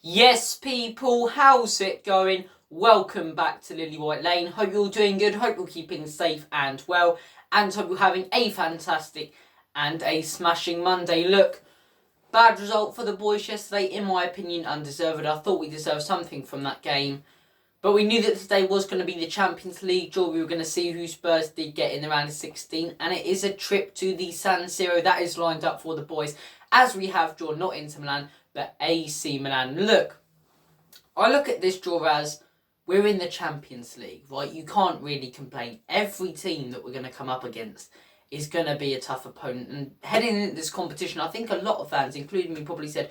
Yes, people, how's it going? Welcome back to Lily White Lane. Hope you're all doing good, hope you're keeping safe and well, and hope you're having a fantastic and a smashing Monday. Look, bad result for the boys yesterday, in my opinion, undeserved. I thought we deserved something from that game, but we knew that today was going to be the Champions League draw. We were going to see who Spurs did get in the round of 16, and it is a trip to the San Siro that is lined up for the boys, as we have drawn not Inter Milan, but AC Milan. Look, I look at this draw as we're in the Champions League, right? You can't really complain. Every team that we're going to come up against is going to be a tough opponent. And heading into this competition, I think a lot of fans, including me, probably said,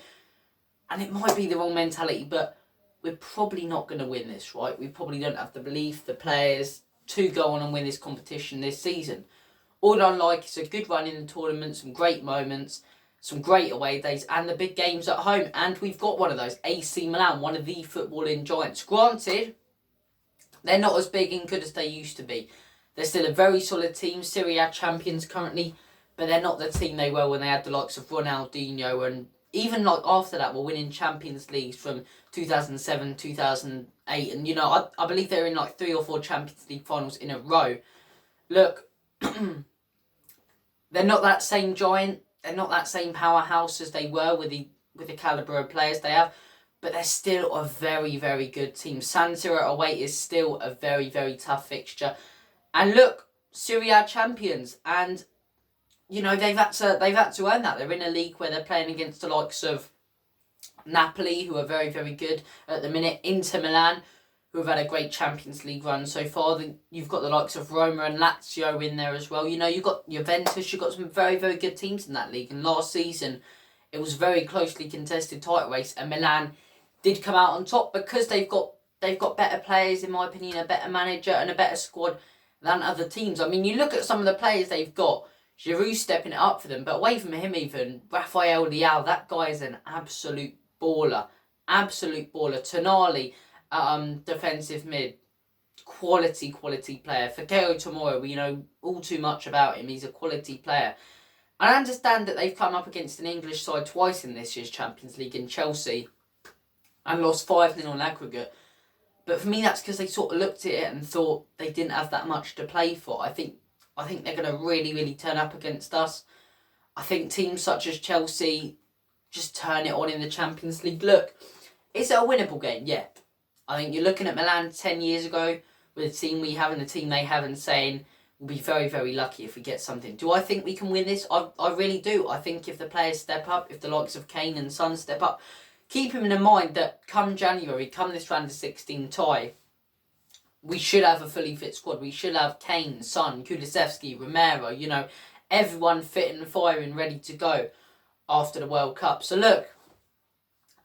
and it might be the wrong mentality, but we're probably not going to win this, right? We probably don't have the belief, the players, to go on and win this competition this season. All I like is a good run in the tournament, some great moments, some great away days, and the big games at home. And we've got one of those, AC Milan, one of the footballing giants. Granted, they're not as big and good as they used to be. They're still a very solid team, Serie A champions currently, but they're not the team they were when they had the likes of Ronaldinho, and even like after that, we're winning Champions Leagues from 2007, 2008, and you know, I believe they're in like 3 or 4 Champions League finals in a row. Look, they're not that same giant. They're not that same powerhouse as they were with the calibre of players they have, but they're still a very, very good team. San Siro away is still a very, very tough fixture. And look, Serie A champions, and you know they've had to earn that. They're in a league where they're playing against the likes of Napoli, who are very, very good at the minute, Inter Milan, who have had a great Champions League run so far. You've got the likes of Roma and Lazio in there as well. You know, you've got Juventus, you've got some very, very good teams in that league. And last season, it was a very closely contested title race, and Milan did come out on top because they've got better players, in my opinion, a better manager and a better squad than other teams. I mean, you look at some of the players they've got, Giroud stepping it up for them, but away from him even, Rafael Leao, that guy is an absolute baller. Absolute baller. Tonali, defensive mid, quality player. Fikayo Tomori, we know all too much about him. He's a quality player. I understand that they've come up against an English side twice in this year's Champions League in Chelsea and lost 5-0 on aggregate. But for me, that's because they sort of looked at it and thought they didn't have that much to play for. I think they're going to really turn up against us. I think teams such as Chelsea just turn it on in the Champions League. Look, is it a winnable game? Yeah. I think you're looking at Milan 10 years ago with the team we have and the team they have and saying we'll be very, very lucky if we get something. Do I think we can win this? I really do. I think if the players step up, if the likes of Kane and Son step up, keeping in mind that come January, come this round of 16 tie, we should have a fully fit squad. We should have Kane, Son, Kulusevski, Romero, you know, everyone fit and firing, ready to go after the World Cup. So look,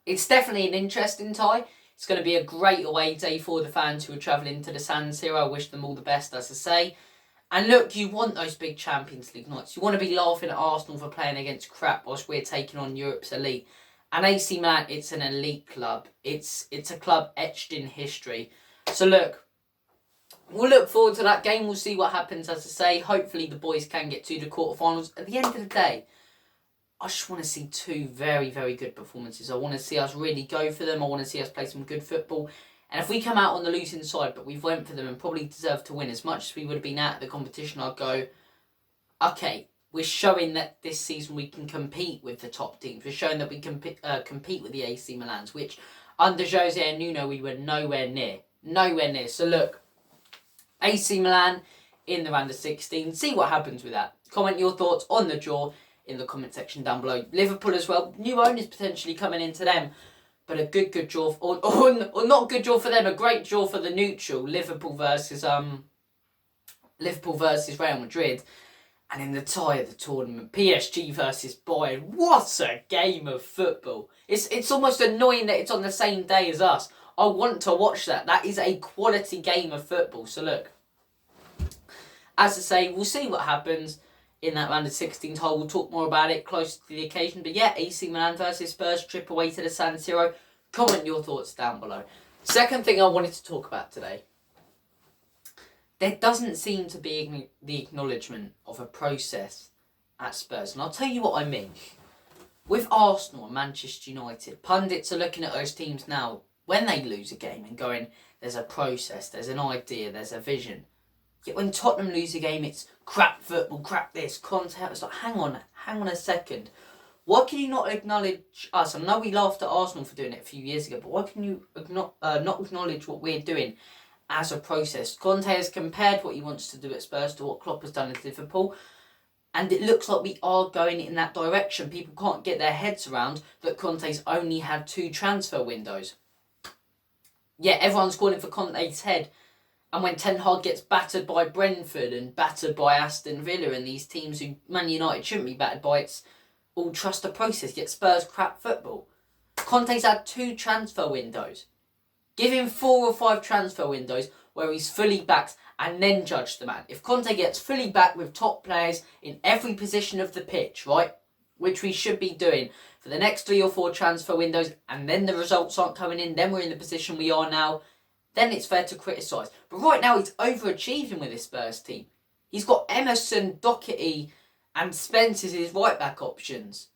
it's definitely an interesting tie. It's going to be a great away day for the fans who are travelling to the San Siro. I wish them all the best, as I say. And look, you want those big Champions League nights. You want to be laughing at Arsenal for playing against crap whilst we're taking on Europe's elite. And AC Milan, it's an elite club. It's a club etched in history. So look, we'll look forward to that game. We'll see what happens, as I say. Hopefully the boys can get to the quarterfinals. At the end of the day, I just want to see 2 very, very good performances. I want to see us really go for them. I want to see us play some good football. And if we come out on the losing side, but we've went for them and probably deserve to win, as much as we would have been at the competition, I'd go, okay, we're showing that this season we can compete with the top teams. We're showing that we can compete with the AC Milans, which under Jose Nuno we were nowhere near. Nowhere near. So look, AC Milan in the round of 16. See what happens with that. Comment your thoughts on the draw in the comment section down below. Liverpool as well, new owners potentially coming into them, but a good draw, or not good draw for them, a great draw for the neutral. Liverpool versus Real Madrid, and in the tie of the tournament, PSG versus Bayern. What a game of football! It's almost annoying that it's on the same day as us. I want to watch that. That is a quality game of football. So look, as I say, we'll see what happens in that round of 16 tie. We'll talk more about it closer to the occasion. But yeah, AC Milan versus Spurs, trip away to the San Siro. Comment your thoughts down below. Second thing I wanted to talk about today. There doesn't seem to be the acknowledgement of a process at Spurs. And I'll tell you what I mean. With Arsenal and Manchester United, pundits are looking at those teams now when they lose a game and going, there's a process, there's an idea, there's a vision. Yet when Tottenham lose a game, it's crap football, crap this, Conte. It's like, hang on a second. Why can you not acknowledge us? I know we laughed at Arsenal for doing it a few years ago, but why can you not acknowledge what we're doing as a process? Conte has compared what he wants to do at Spurs to what Klopp has done at Liverpool, and it looks like we are going in that direction. People can't get their heads around that Conte's only had 2 transfer windows. Yeah, everyone's calling for Conte's head. And when Ten Hag gets battered by Brentford and battered by Aston Villa and these teams who Man United shouldn't be battered by, it's all trust the process, yet Spurs crap football. Conte's had 2 transfer windows. Give him 4 or 5 transfer windows where he's fully backed and then judge the man. If Conte gets fully backed with top players in every position of the pitch, right, which we should be doing for the next 3 or 4 transfer windows, and then the results aren't coming in, then we're in the position we are now, then it's fair to criticise. But right now he's overachieving with his Spurs team. He's got Emerson, Doherty and Spence as his right-back options.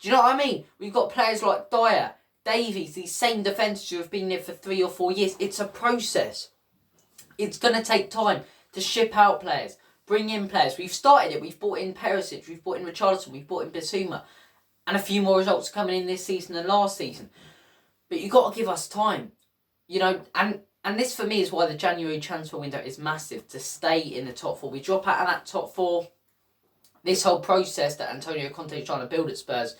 Do you know what I mean? We've got players like Dyer, Davies, these same defenders who have been there for 3 or 4 years. It's a process. It's going to take time to ship out players, bring in players. We've started it. We've brought in Perisic, we've brought in Richarlison, we've brought in Bissouma. And a few more results coming in this season than last season. But you've got to give us time. You know, and this for me is why the January transfer window is massive, to stay in the top 4. We drop out of that top 4. This whole process that Antonio Conte is trying to build at Spurs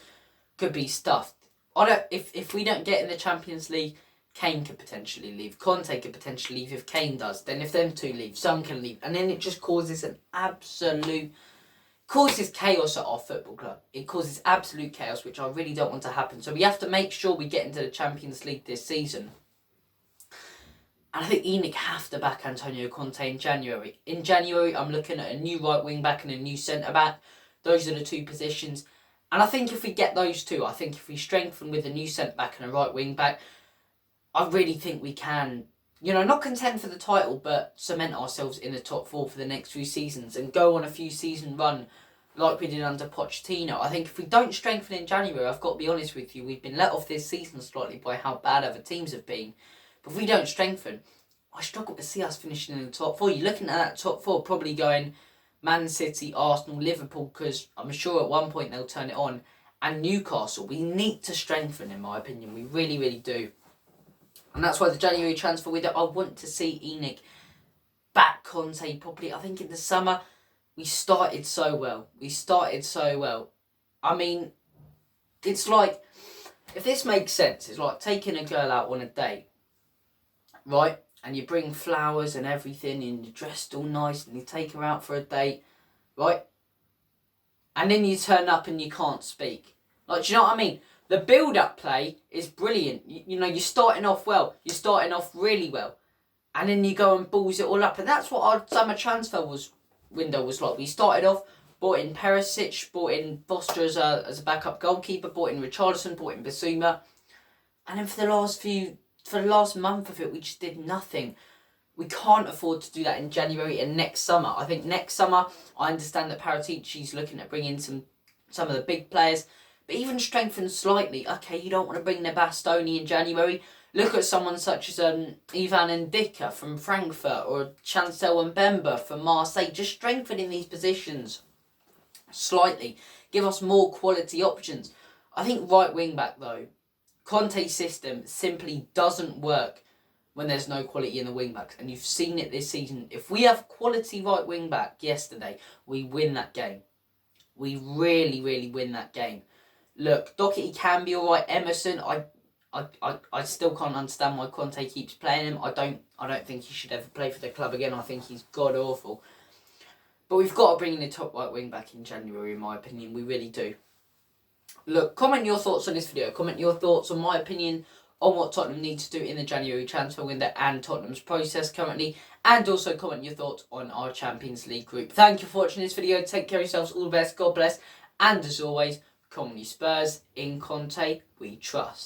could be stuffed. If we don't get in the Champions League, Kane could potentially leave. Conte could potentially leave if Kane does. Then if them 2 leave, Son can leave. And then it just causes causes chaos at our football club. It causes absolute chaos, which I really don't want to happen. So we have to make sure we get into the Champions League this season. And I think ENIC have to back Antonio Conte in January. In January, I'm looking at a new right wing back and a new centre back. Those are the 2 positions. And I think if we get those 2, I think if we strengthen with a new centre back and a right wing back, I really think we can, you know, not contend for the title, but cement ourselves in the top 4 for the next few seasons and go on a few season run like we did under Pochettino. I think if we don't strengthen in January, I've got to be honest with you, we've been let off this season slightly by how bad other teams have been. But if we don't strengthen, I struggle to see us finishing in the top 4. You're looking at that top 4 probably going Man City, Arsenal, Liverpool, because I'm sure at one point they'll turn it on, and Newcastle. We need to strengthen, in my opinion. We really, really do. And that's why the January transfer window, I want to see ENIC back Conte properly. I think in the summer, we started so well. I mean, it's like, if this makes sense, it's like taking a girl out on a date, right? And you bring flowers and everything and you're dressed all nice and you take her out for a date, right? And then you turn up and you can't speak. Like, do you know what I mean? The build-up play is brilliant. You know, you're starting off well. You're starting off really well. And then you go and balls it all up. And that's what our summer transfer window was like. We started off, bought in Perisic, bought in Foster as a backup goalkeeper, bought in Richarlison, bought in Bissouma. And then for the last month of it, we just did nothing. We can't afford to do that in January and next summer. I think next summer, I understand that Paratici's looking at bringing some of the big players, but even strengthen slightly. Okay, you don't want to bring the Bastoni in January. Look at someone such as Ivan Ndika from Frankfurt or Chancel Mbemba from Marseille. Just strengthening these positions slightly. Give us more quality options. I think right wing back though, Conte's system simply doesn't work when there's no quality in the wing backs. And you've seen it this season. If we have quality right wing back yesterday, we win that game. We really, really win that game. Look, Doherty can be alright. Emerson, I still can't understand why Conte keeps playing him. I don't think he should ever play for the club again. I think he's god awful. But we've got to bring in the top right wing back in January, in my opinion. We really do. Look, comment your thoughts on this video. Comment your thoughts on my opinion on what Tottenham need to do in the January transfer window and Tottenham's process currently. And also comment your thoughts on our Champions League group. Thank you for watching this video. Take care of yourselves. All the best. God bless. And as always, come on you Spurs. In Conte, we trust.